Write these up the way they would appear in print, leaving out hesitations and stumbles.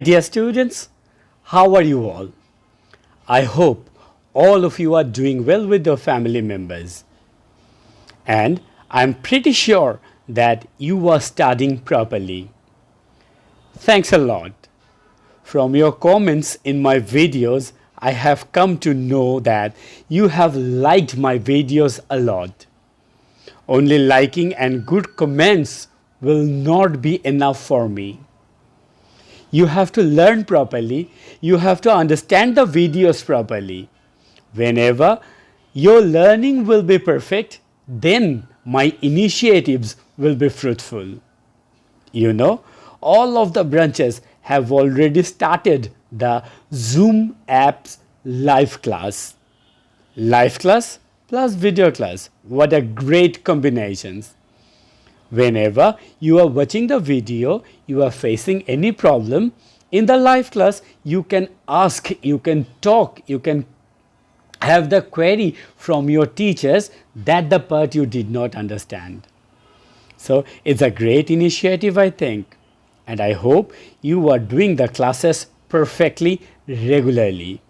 Dear students, how are you all? I hope all of you are doing well with your family members. And I'm pretty sure that you are studying properly. Thanks a lot. From your comments in my videos, I have come to know that you have liked my videos a lot. Only liking and good comments will not be enough for me. You have to learn properly. You have to understand the videos properly. Whenever your learning will be perfect, then my initiatives will be fruitful. You know, all of the branches have already started the Zoom apps live class. Live class plus video class. What a great combinations. Whenever you are watching the video, you are facing any problem, in the live class, you can ask, you can talk, you can have the query from your teachers that the part you did not understand. So it's a great initiative, I think. And I hope you are doing the classes perfectly, regularly.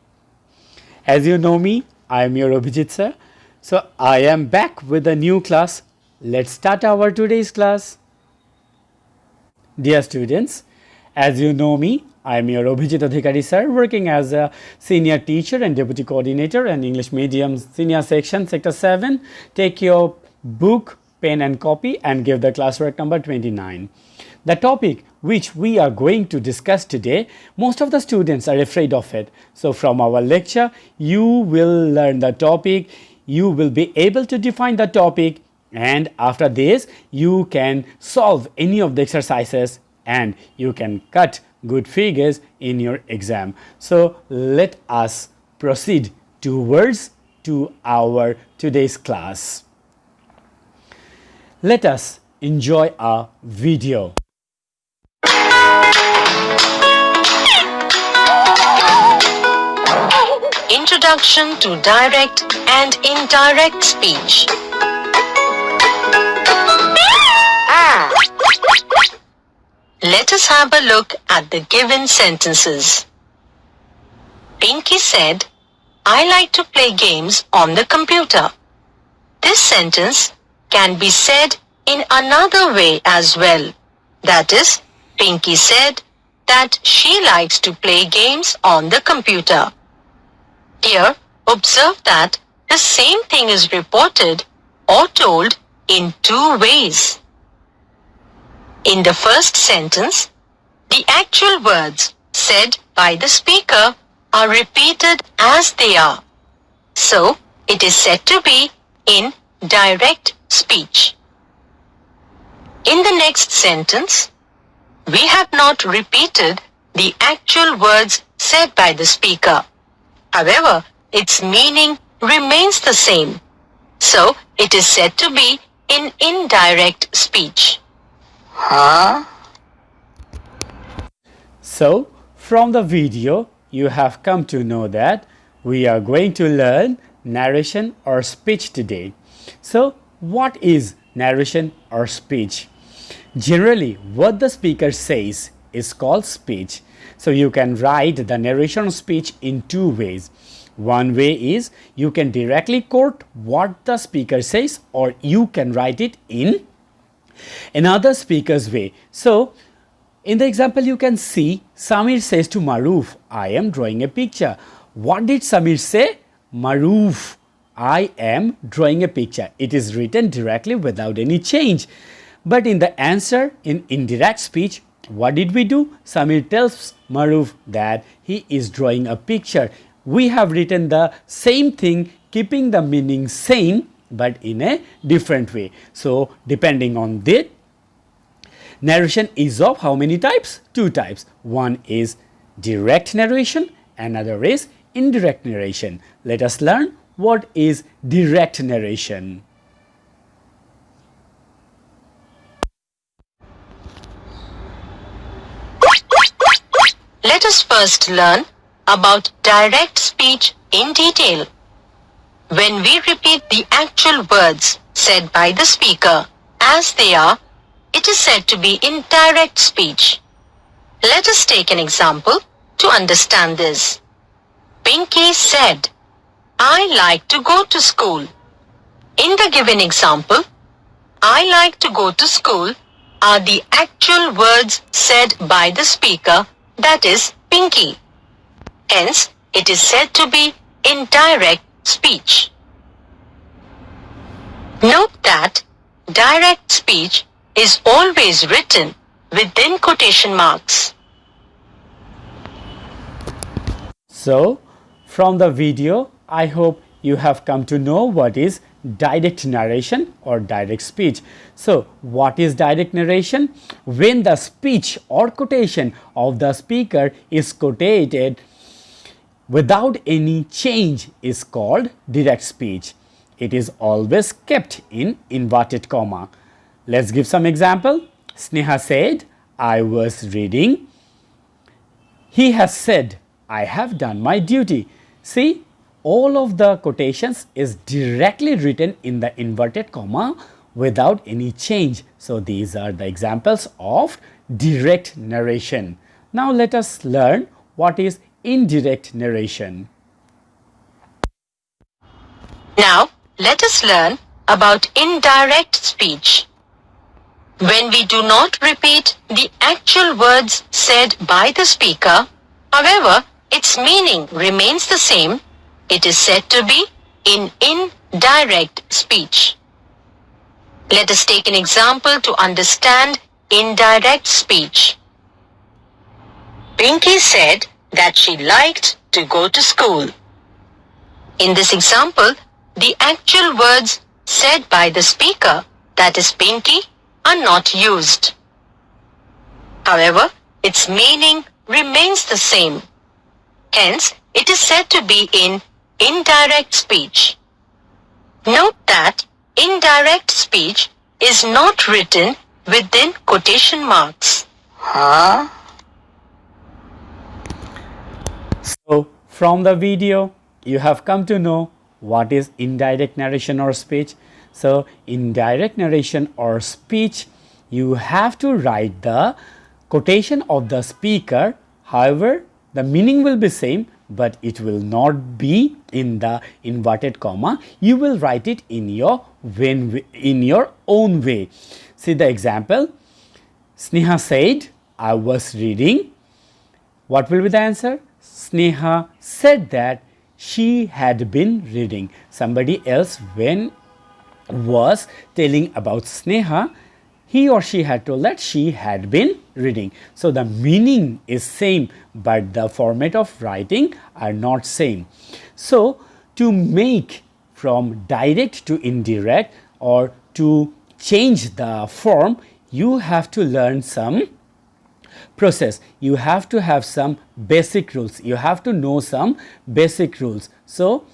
As you know me, I am your Abhijit sir. So I am back with a new class. Let's start our today's class. Dear students, as you know me, I am your Abhijit Adhikari sir, working as a senior teacher and deputy coordinator in English medium senior section, sector 7. Take your book, pen and copy and give the classwork number 29. The topic which we are going to discuss today, most of the students are afraid of it. So from our lecture, you will learn the topic, you will be able to define the topic, and after this you can solve any of the exercises and you can cut good figures in your exam. So let us proceed towards to our today's class. Let us enjoy our video. Introduction to direct and indirect speech. Let us have a look at the given sentences. Pinky said, "I like to play games on the computer." This sentence can be said in another way as well. That is, Pinky said that she likes to play games on the computer. Here, observe that the same thing is reported or told in two ways. In the first sentence, the actual words said by the speaker are repeated as they are. So, it is said to be in direct speech. In the next sentence, we have not repeated the actual words said by the speaker. However, its meaning remains the same. So, it is said to be in indirect speech. So from the video, you have come to know that we are going to learn narration or speech today. So what is narration or speech? Generally, what the speaker says is called speech. So you can write the narration or speech in two ways. One way is you can directly quote what the speaker says, or you can write it in another speaker's way. So in the example you can see Samir says to Maruf, "I am drawing a picture." What did Samir say? Maruf, "I am drawing a picture." It is written directly without any change. But in the answer, in indirect speech, what did we do? Samir tells Maruf that he is drawing a picture. We have written the same thing, keeping the meaning same, but in a different way. So depending on that, narration is of how many types? Two types. One is direct narration, another is indirect narration. Let us learn what is direct narration. Let us first learn about direct speech in detail. When we repeat the actual words said by the speaker as they are, it is said to be in direct speech. Let us take an example to understand this. Pinky said, I like to go to school. In the given example, I like to go to school are the actual words said by the speaker, that is Pinky. Hence, it is said to be indirect speech. Note that direct speech is always written within quotation marks. So, from the video, I hope you have come to know what is direct narration or direct speech. So, what is direct narration? When the speech or quotation of the speaker is quoted without any change is called direct speech. It is always kept in inverted comma. Let's give some example. Sneha said, I was reading. He has said, I have done my duty. See, all of the quotations is directly written in the inverted comma without any change. So, these are the examples of direct narration. Now, let us learn what is indirect narration. Now, let us learn about indirect speech. When we do not repeat the actual words said by the speaker, however, its meaning remains the same, it is said to be in indirect speech. Let us take an example to understand indirect speech. Pinky said that she liked to go to school. In this example, the actual words said by the speaker, that is Pinky, are not used. However, its meaning remains the same. Hence, it is said to be in indirect speech. Note that indirect speech is not written within quotation marks. So, from the video, you have come to know what is indirect narration or speech. So, indirect narration or speech, you have to write the quotation of the speaker. However, the meaning will be same, but it will not be in the inverted comma. You will write it in your own way. See the example. Sneha said, I was reading. What will be the answer? Sneha said that she had been reading. Somebody else when was telling about Sneha, he or she had told that she had been reading. So, the meaning is same, but the format of writing are not same. So, to make from direct to indirect or to change the form, you have to learn some process. You have to have some basic rules. You have to know some basic rules. So,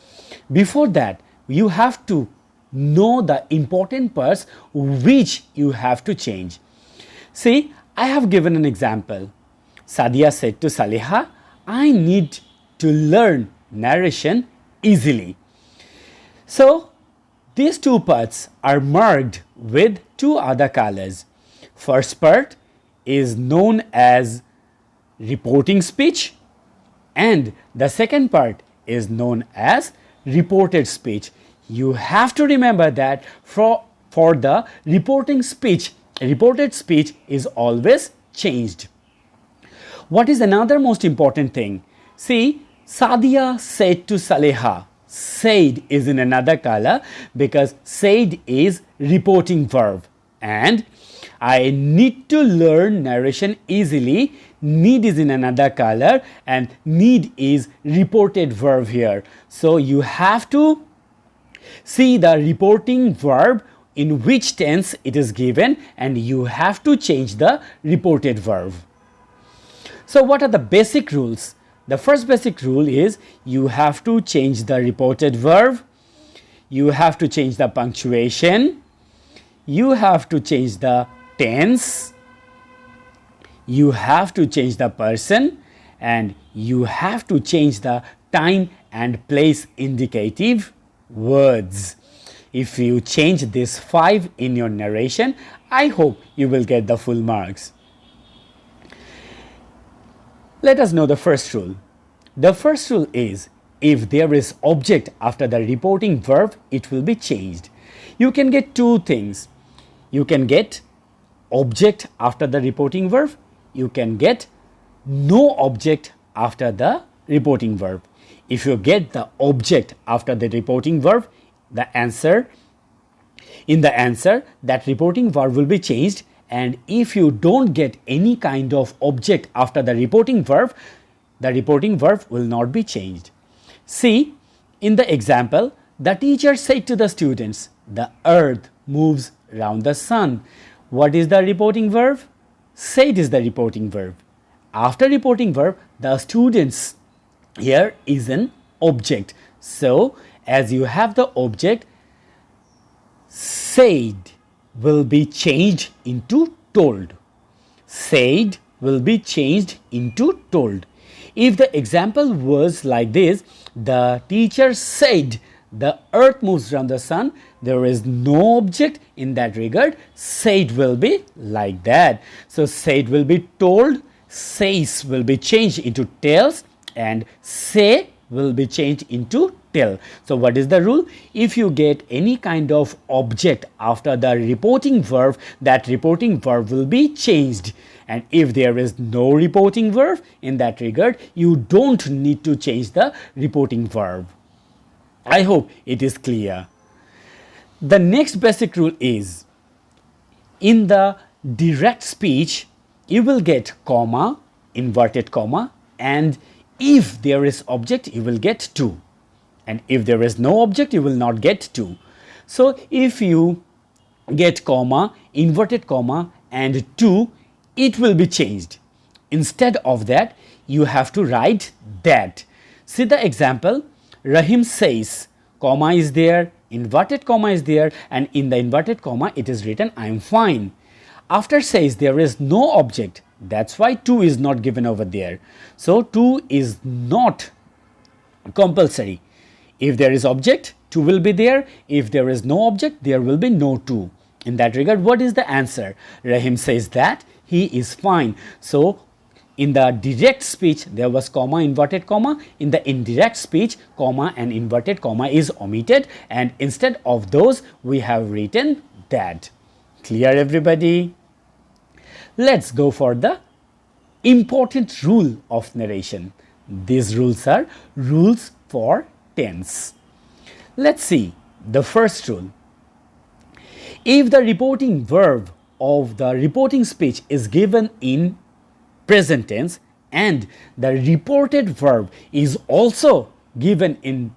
before that, you have to know the important parts which you have to change. See, I have given an example. Sadia said to Saleha, I need to learn narration easily. So, these two parts are marked with two other colors. First part is known as reporting speech and the second part is known as reported speech. You have to remember that for the reported speech is always changed. What is another most important thing? See, Sadia said to Saleha. Said is in another color because said is reporting verb and I need to learn narration easily. Need is in another color and need is reported verb here. So, you have to see the reporting verb in which tense it is given and you have to change the reported verb. So, what are the basic rules? The first basic rule is you have to change the reported verb, you have to change the punctuation, you have to change the tense, you have to change the person and you have to change the time and place indicative words. If you change these 5 in your narration, I hope you will get the full marks. Let us know the first rule. The first rule is, if there is object after the reporting verb, it will be changed. You can get two things. You can get object after the reporting verb. You can get no object after the reporting verb. If you get the object after the reporting verb, in the answer, that reporting verb will be changed, and if you don't get any kind of object after the reporting verb will not be changed. See, in the example, the teacher said to the students, the earth moves round the sun. What is the reporting verb? Said is the reporting verb. After reporting verb, the students here is an object. So, as you have the object, said will be changed into told. Said will be changed into told. If the example was like this, the teacher said the earth moves around the sun, there is no object in that regard, said will be like that. So, said will be told, says will be changed into tells, and say will be changed into tell. So, what is the rule? If you get any kind of object after the reporting verb, that reporting verb will be changed. And if there is no reporting verb in that regard, you don't need to change the reporting verb. I hope it is clear. The next basic rule is, in the direct speech, you will get comma, inverted comma, and if there is object, you will get to. And if there is no object, you will not get to. So, if you get comma, inverted comma, and to, it will be changed. Instead of that, you have to write that. See the example, Rahim says, comma is there, inverted comma is there, and in the inverted comma, it is written, I am fine. After says, there is no object. That's why to is not given over there. So, to is not compulsory. If there is object, to will be there. If there is no object, there will be no to. In that regard, what is the answer? Rahim says that he is fine. So, in the direct speech, there was comma, inverted comma. In the indirect speech, comma and inverted comma is omitted, and instead of those, we have written that. Clear, everybody? Let's go for the important rule of narration. These rules are rules for tense. Let's see the first rule. If the reporting verb of the reporting speech is given in present tense and the reported verb is also given in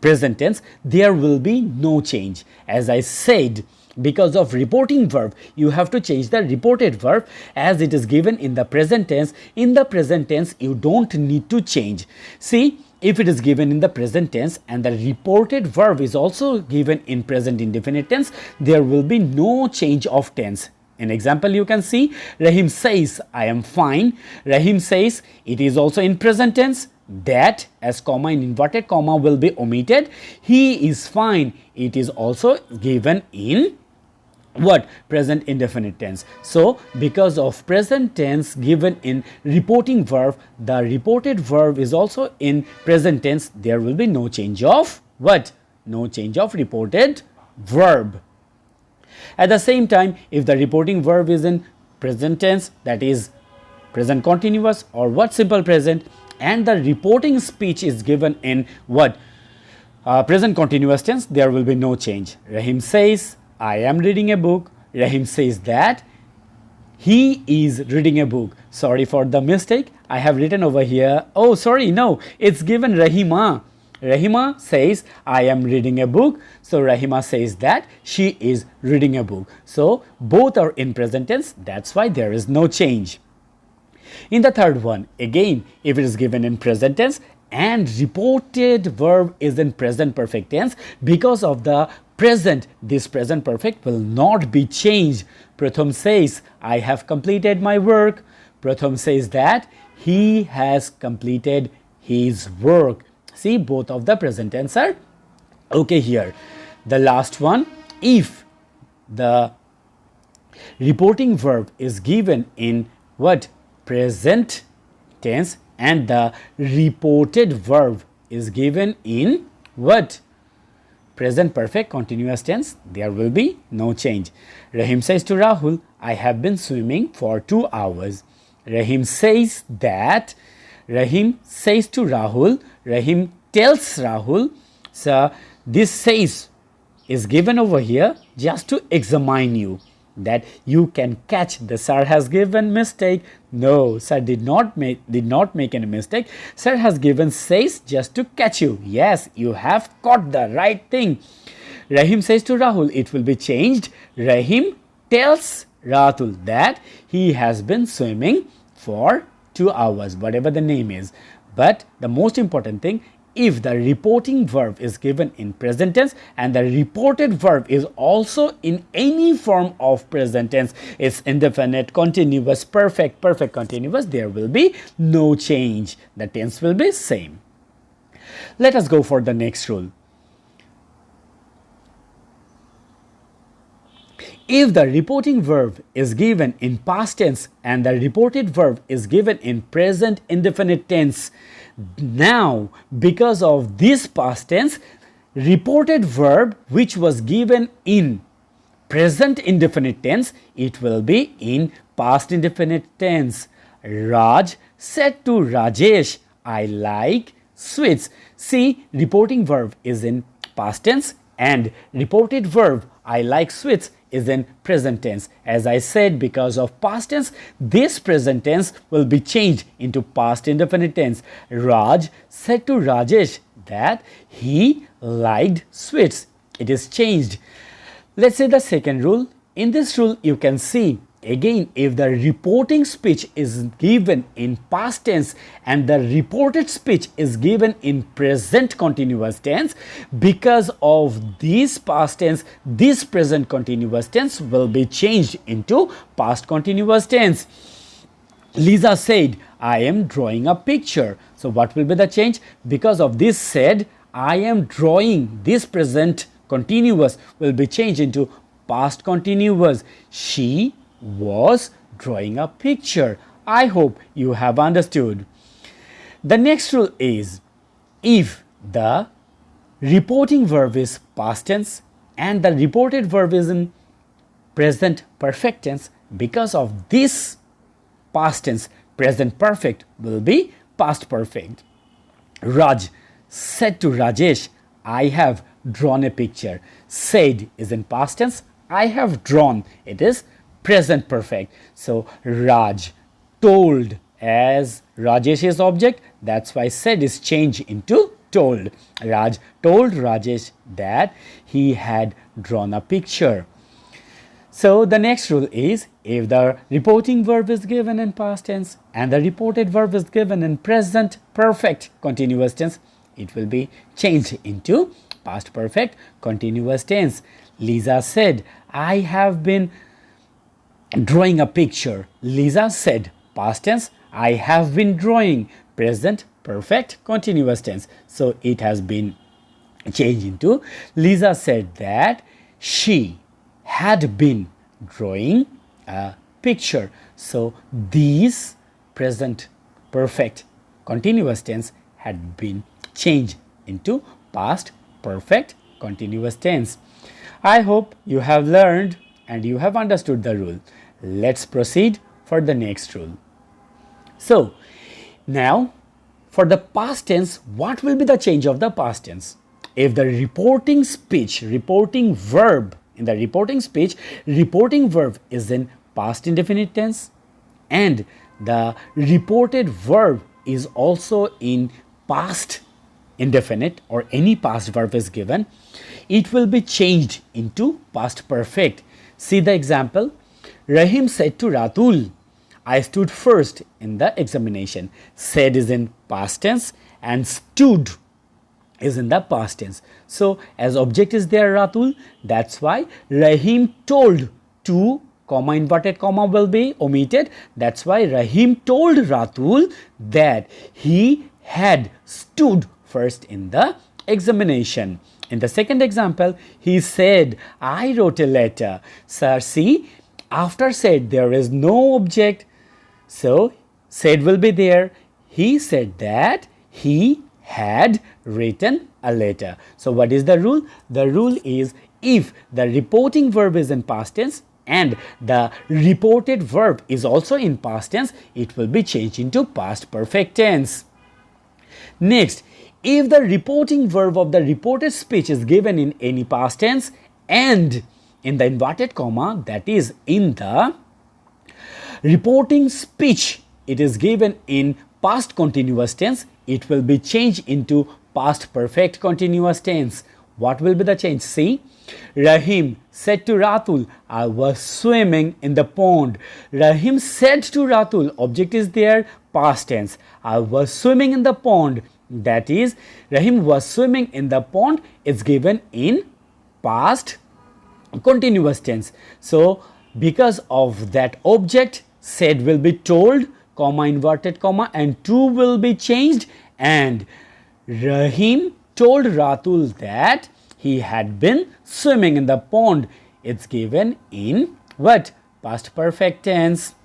present tense, there will be no change. As I said, because of reporting verb, you have to change the reported verb as it is given in the present tense. In the present tense, you don't need to change. See, if it is given in the present tense and the reported verb is also given in present indefinite tense, there will be no change of tense. In example, you can see Rahim says, I am fine. Rahim says, it is also in present tense. That as comma in inverted comma will be omitted. He is fine. It is also given in what? Present indefinite tense. So, because of present tense given in reporting verb, the reported verb is also in present tense. There will be no change of what? No change of reported verb. At the same time, if the reporting verb is in present tense, that is present continuous or what? Simple present, and the reporting speech is given in what? Present continuous tense, there will be no change. Rahim says, I am reading a book. Rahim says that he is reading a book. Sorry for the mistake. I have written over here. Oh, sorry. No, it's given Rahima. Rahima says, I am reading a book. So, Rahima says that she is reading a book. So, both are in present tense. That's why there is no change. In the third one, again, if it is given in present tense and reported verb is in present perfect tense, because of the present, this present perfect will not be changed. Pratham says, I have completed my work. Pratham says that he has completed his work. See, both of the present tense are okay here. The last one, if the reporting verb is given in what? Present tense and the reported verb is given in what? Present perfect continuous tense, there will be no change. Rahim says to Rahul, I have been swimming for 2 hours. Rahim says that, Rahim says to Rahul, Rahim tells Rahul. So this says is given over here just to examine you, that you can catch the sir has given mistake. No, sir did not make any mistake. Sir has given says just to catch you. Yes, you have caught the right thing. Rahim says to Rahul, it will be changed. Rahim tells Rahul that he has been swimming for 2 hours, whatever the name is. But the most important thing, if the reporting verb is given in present tense and the reported verb is also in any form of present tense, it's indefinite, continuous, perfect, perfect continuous, there will be no change. The tense will be same. Let us go for the next rule. If the reporting verb is given in past tense and the reported verb is given in present indefinite tense, now because of this past tense, reported verb which was given in present indefinite tense, it will be in past indefinite tense. Raj said to Rajesh, I like sweets. See, reporting verb is in past tense and reported verb I like sweets is in present tense. As I said, because of past tense, this present tense will be changed into past indefinite tense. Raj said to Rajesh that he liked sweets. It is changed. Let's say the second rule. In this rule, you can see again, if the reporting speech is given in past tense and the reported speech is given in present continuous tense, because of this past tense, this present continuous tense will be changed into past continuous tense. Lisa said, I am drawing a picture. So what will be the change? Because of this said, I am drawing, this present continuous will be changed into past continuous. She was drawing a picture. I hope you have understood. The next rule is, if the reporting verb is past tense and the reported verb is in present perfect tense, because of this past tense, present perfect will be past perfect. Raj said to Rajesh, I have drawn a picture. Said is in past tense, I have drawn, it is present perfect. So Raj told as Rajesh's object, that's why said is changed into told. Raj told Rajesh that he had drawn a picture. So the next rule is, if the reporting verb is given in past tense and the reported verb is given in present perfect continuous tense, it will be changed into past perfect continuous tense. Lisa said, I have been drawing a picture. Lisa said, past tense, I have been drawing, present perfect continuous tense. So it has been changed into, Lisa said that she had been drawing a picture. So these present perfect continuous tense had been changed into past perfect continuous tense. I hope you have learned and you have understood the rule. Let's proceed for the next rule. So now for the past tense, what will be the change of the past tense? If the reporting speech, reporting verb, in the reporting speech, reporting verb is in past indefinite tense and the reported verb is also in past indefinite or any past verb is given, it will be changed into past perfect. See the example. Rahim said to Ratul, I stood first in the examination. Said is in past tense and stood is in the past tense. So as object is there Ratul, that's why Rahim told to, comma inverted comma will be omitted. That's why Rahim told Ratul that he had stood first in the examination. In the second example, he said, I wrote a letter. Sir, see, after said there is no object. So said will be there. he said that he had written a letter. So what is the rule? The rule is if the reporting verb is in past tense and the reported verb is also in past tense, it will be changed into past perfect tense. Next, if the reporting verb of the reported speech is given in any past tense and in the inverted comma, that is in the reporting speech it is given in past continuous tense, it will be changed into past perfect continuous tense. What will be the change? See, Rahim said to Ratul, I was swimming in the pond. Rahim said to Ratul, object is there, past tense. I was swimming in the pond. That is, Rahim was swimming in the pond. It's given in past continuous tense. So, because of that object, said will be told, comma, inverted comma, and to will be changed, and Rahim told Ratul that he had been swimming in the pond. It's given in what? Past perfect tense.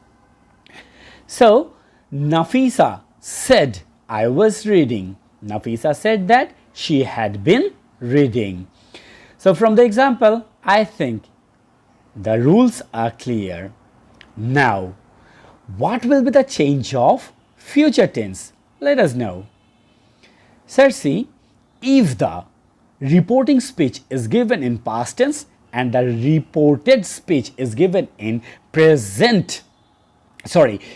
So, Nafisa said, I was reading. Nafisa said that she had been reading. So, from the example, I think the rules are clear. Now, what will be the change of future tense? Let us know. Sir, see, if the reporting speech is given in past tense and the reported speech is given in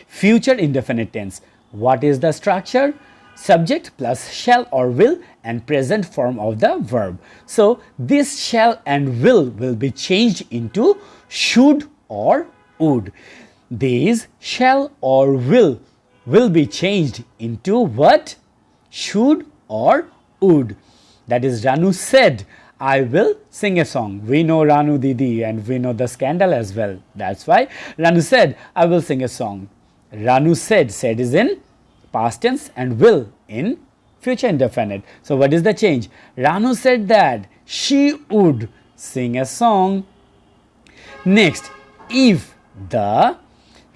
future indefinite tense, what is the structure? Subject plus shall or will and present form of the verb. So, this shall and will be changed into should or would. These shall or will be changed into what? Should or would. That is, Ranu said, I will sing a song. We know Ranu Didi and we know the scandal as well. That's why Ranu said, I will sing a song. Ranu said is in past tense and will in future indefinite. So what is the change? Ranu said that she would sing a song. Next, if the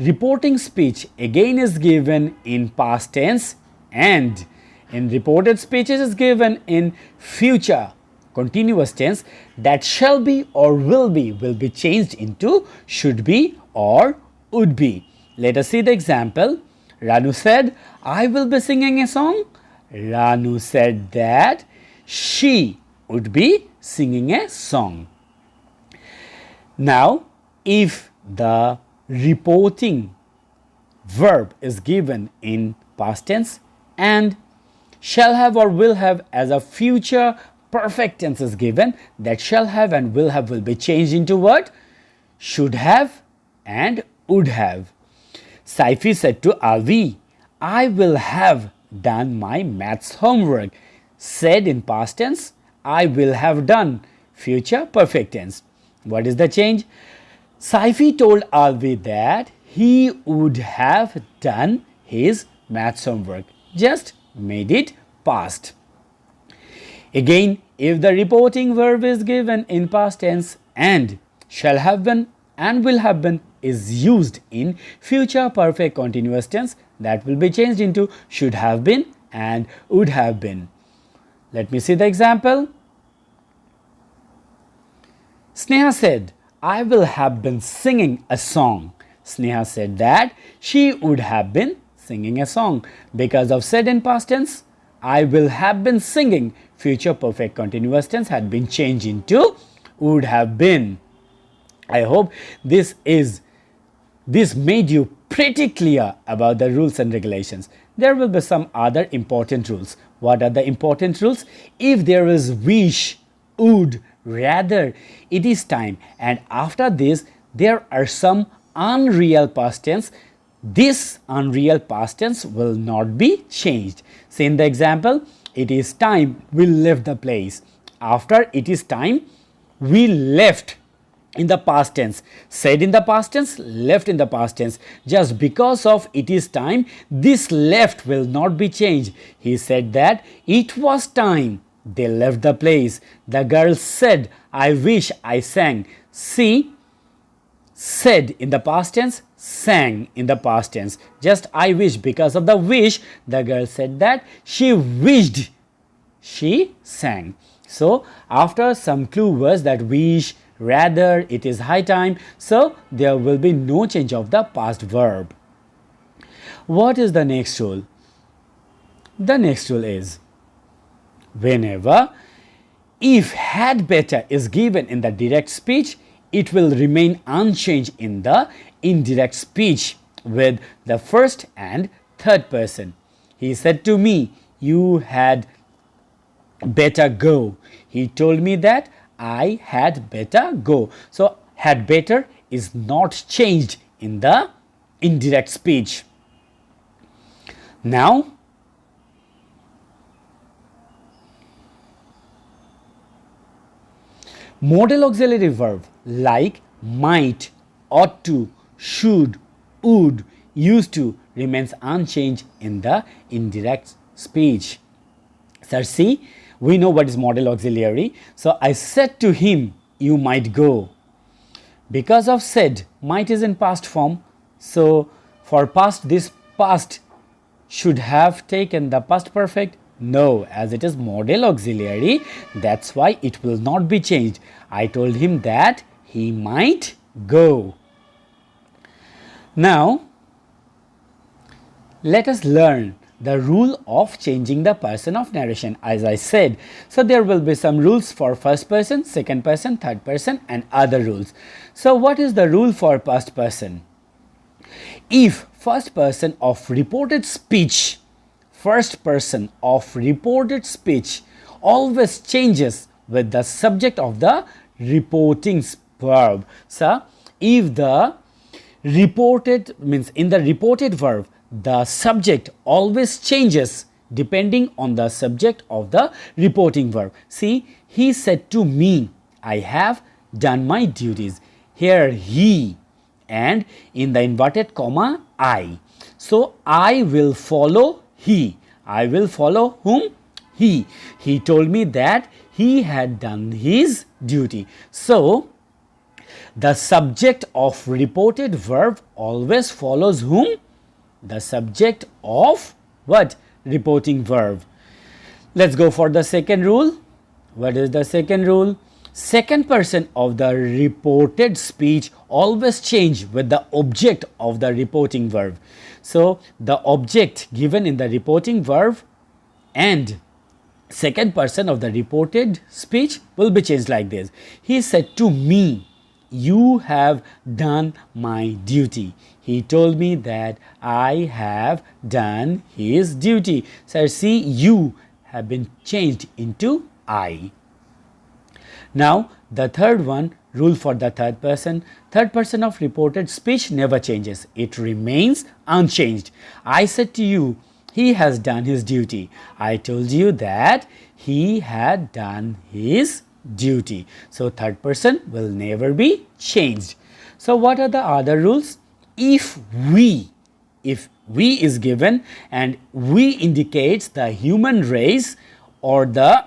reporting speech again is given in past tense and in reported speeches is given in future continuous tense, that shall be or will be changed into should be or would be. Let us see the example. Ranu said, I will be singing a song. Ranu said that she would be singing a song. Now, if the reporting verb is given in past tense and shall have or will have as a future perfect tense is given, that shall have and will be changed into what? Should have and would have. Saifi said to Alvi, I will have done my maths homework. Said in past tense, I will have done, future perfect tense. What is the change? Saifi told Alvi that he would have done his maths homework. Just made it past. Again, if the reporting verb is given in past tense and shall have been and will have been is used in future perfect continuous tense, that will be changed into should have been and would have been. Let me see the example. Sneha said, I will have been singing a song. Sneha said that she would have been singing a song. Because of said in past tense, I will have been singing, future perfect continuous tense had been changed into would have been. I hope this made you pretty clear about the rules and regulations. There will be some other important rules. What are the important rules? If there is wish, would, rather, it is time, and after this there are some unreal past tense, this unreal past tense will not be changed. Say in the example, it is time we left the place. After it is time, we left in the past tense. Said in the past tense, left in the past tense. Just because of it is time, this left will not be changed. He said that it was time. They left the place. The girl said, I wish I sang. See, said in the past tense, sang in the past tense. Just I wish, because of the wish, the girl said that she wished, she sang. So after some clue words that wish, rather, it is high time, so there will be no change of the past verb. What is the next rule? The next rule is whenever if had better is given in the direct speech, it will remain unchanged in the indirect speech with the first and third person. He said to me, you had better go. He told me that I had better go. So had better is not changed in the indirect speech. Now modal auxiliary verb like might, ought to, should, would, used to remains unchanged in the indirect speech. Sir, see, we know what is modal auxiliary. So I said to him, you might go. Because of said, might is in past form. So for past, this past should have taken the past perfect. No, as it is modal auxiliary, that's why it will not be changed. I told him that he might go. Now, let us learn the rule of changing the person of narration. As I said, so there will be some rules for first person, second person, third person and other rules. So what is the rule for past person? If first person of reported speech, first person of reported speech always changes with the subject of the reporting verb. So if the reported means in the reported verb, the subject always changes depending on the subject of the reporting verb. See, he said to me, I have done my duties. Here he, and in the inverted comma I. So I will follow he. I will follow whom? He. He told me that he had done his duty. So the subject of reported verb always follows whom? The subject of what? Reporting verb. Let's go for the second rule. What is the second rule? Second person of the reported speech always change with the object of the reporting verb. So the object given in the reporting verb and second person of the reported speech will be changed like this. He said to me, you have done my duty. He told me that I have done his duty. So see, you have been changed into I. Now the third one, rule for the third person. Third person of reported speech never changes. It remains unchanged. I said to you, he has done his duty. I told you that he had done his duty. So third person will never be changed. So what are the other rules? If we is given and we indicates the human race or the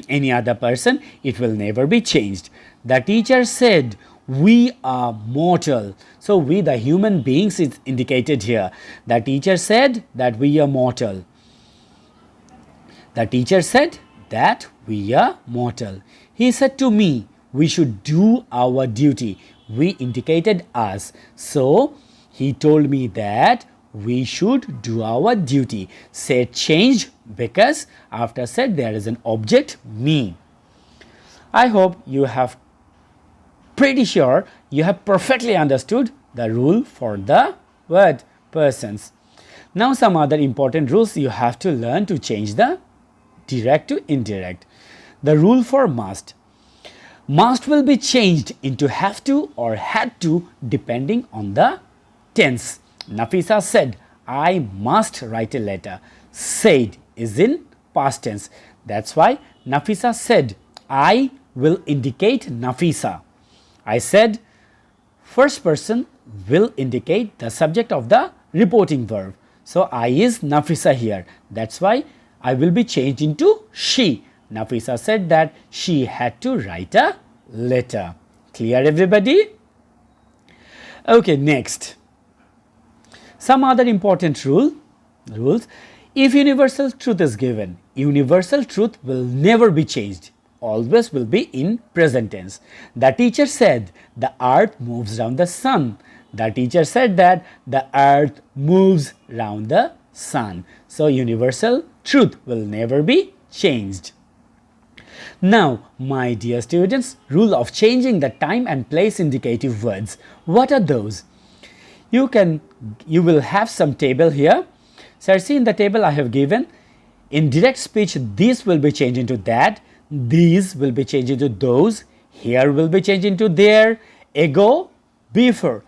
any other person, it will never be changed. The teacher said we are mortal. So we, the human beings, is indicated here. The teacher said that we are mortal. The teacher said that we are mortal. He said to me, we should do our duty. We indicated us. So he told me that we should do our duty. Said changed because after said there is an object me. I hope you have pretty sure you have perfectly understood the rule for the word persons. Now some other important rules you have to learn to change the direct to indirect. The rule for must. Must will be changed into have to or had to depending on the tense. Nafisa said, I must write a letter. Said is in past tense. That's why Nafisa said, I will indicate Nafisa. I said, first person will indicate the subject of the reporting verb. So I is Nafisa here. That's why I will be changed into she. Nafisa said that she had to write a letter. Clear, everybody? Okay, next. Some other important rules. If universal truth is given, universal truth will never be changed. Always will be in present tense. The teacher said the earth moves around the sun. The teacher said that the earth moves around the sun. So universal truth will never be changed. Now, my dear students, rule of changing the time and place indicative words. What are those? You will have some table here. So see, in the table I have given, in direct speech this will be changed into that, these will be changed into those, here will be changed into there, ago, before.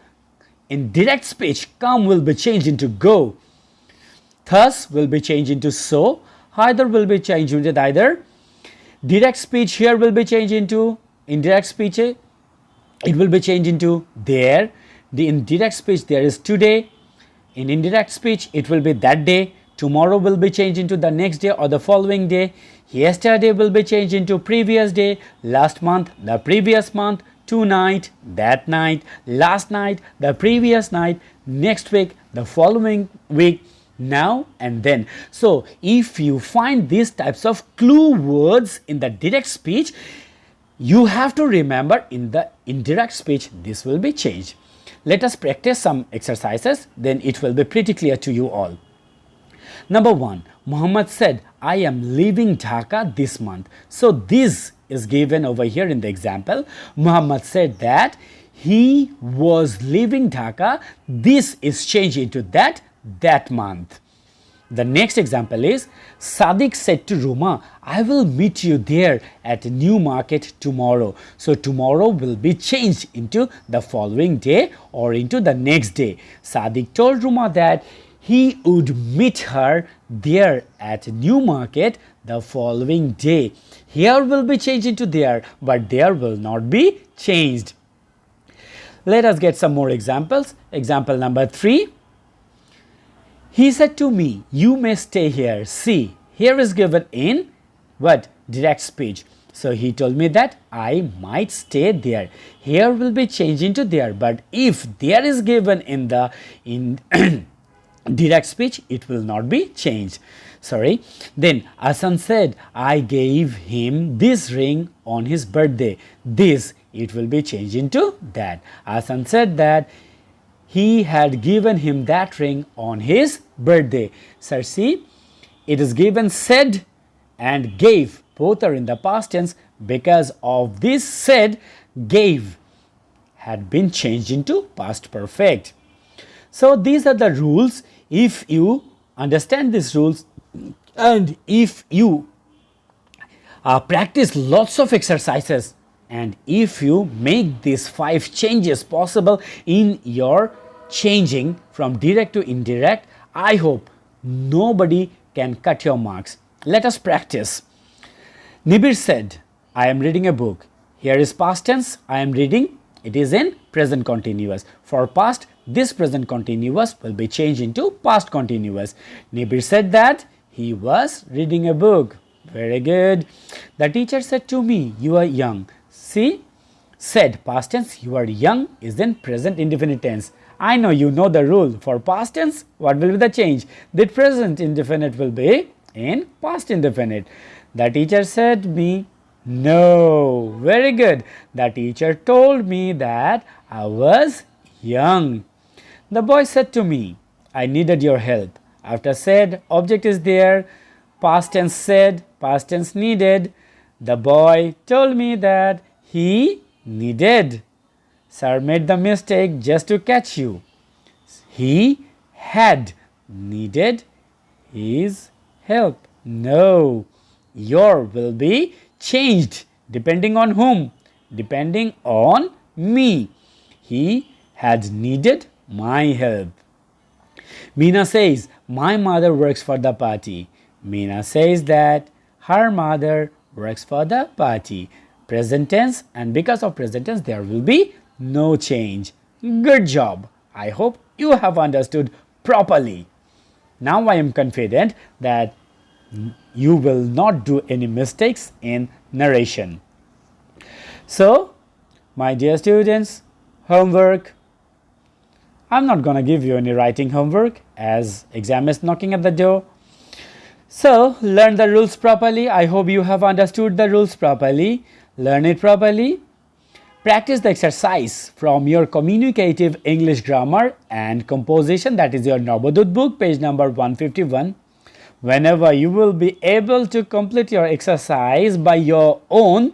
In direct speech, come will be changed into go, thus will be changed into so, either will be changed into either. Direct speech here will be changed into, indirect speech it will be changed into there. The indirect speech there is today, in indirect speech it will be that day, tomorrow will be changed into the next day or the following day, yesterday will be changed into previous day, last month the previous month, tonight that night, last night the previous night, next week the following week, now and then. So if you find these types of clue words in the direct speech, you have to remember in the indirect speech this will be changed. Let us practice some exercises, then it will be pretty clear to you all. Number 1, Muhammad said, I am leaving Dhaka this month. So this is given over here in the example. Muhammad said that he was leaving Dhaka. This is changed into that month. The next example is, Sadiq said to Ruma, I will meet you there at New Market tomorrow. So tomorrow will be changed into the following day or into the next day. Sadiq told Ruma that he would meet her there at New Market the following day. Here will be changed into there, but there will not be changed. Let us get some more examples. Example number 3. He said to me, you may stay here. See, here is given in what? Direct speech. So he told me that I might stay there. Here will be changed into there, but if there is given in the direct speech, it will not be changed. Sorry. Then Asan said, I gave him this ring on his birthday. This, it will be changed into that. Asan said that he had given him that ring on his birthday. So see, it is given said and gave. Both are in the past tense. Because of this said, gave had been changed into past perfect. So these are the rules. If you understand these rules and if you practice lots of exercises, and if you make these 5 changes possible in your changing from direct to indirect, I hope nobody can cut your marks. Let us practice. Nibir said, I am reading a book. Here is past tense, I am reading. It is in present continuous. For past, this present continuous will be changed into past continuous. Nibir said that he was reading a book. Very good. The teacher said to me, you are young. See, said past tense, you are young is in present indefinite tense. I know you know the rule. For past tense, what will be the change? The present indefinite will be in past indefinite. The teacher said me, no. Very good. The teacher told me that I was young. The boy said to me, I needed your help. After said, object is there. Past tense said, past tense needed. The boy told me that he needed. Sir made the mistake just to catch you. He had needed his help. No, your will be changed depending on whom? Depending on me. He had needed my help. Meena says, my mother works for the party. Meena says that her mother works for the party. Present tense, and because of present tense there will be no change. Good job. I hope you have understood properly. Now I am confident that you will not do any mistakes in narration. So, my dear students, homework. I'm not gonna give you any writing homework as exam is knocking at the door. So learn the rules properly. I hope you have understood the rules properly. Learn it properly. Practice the exercise from your communicative English grammar and composition, that is your Nabodut book, page number 151. Whenever you will be able to complete your exercise by your own,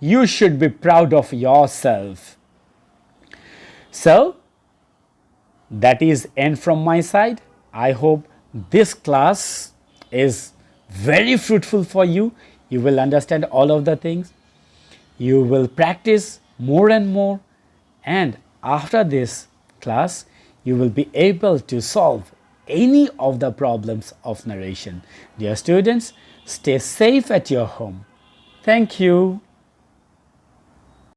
you should be proud of yourself. So that is end from my side. I hope this class is very fruitful for you. You will understand all of the things. You will practice more and more, and after this class you will be able to solve any of the problems of narration. Dear students, stay safe at your home. Thank you.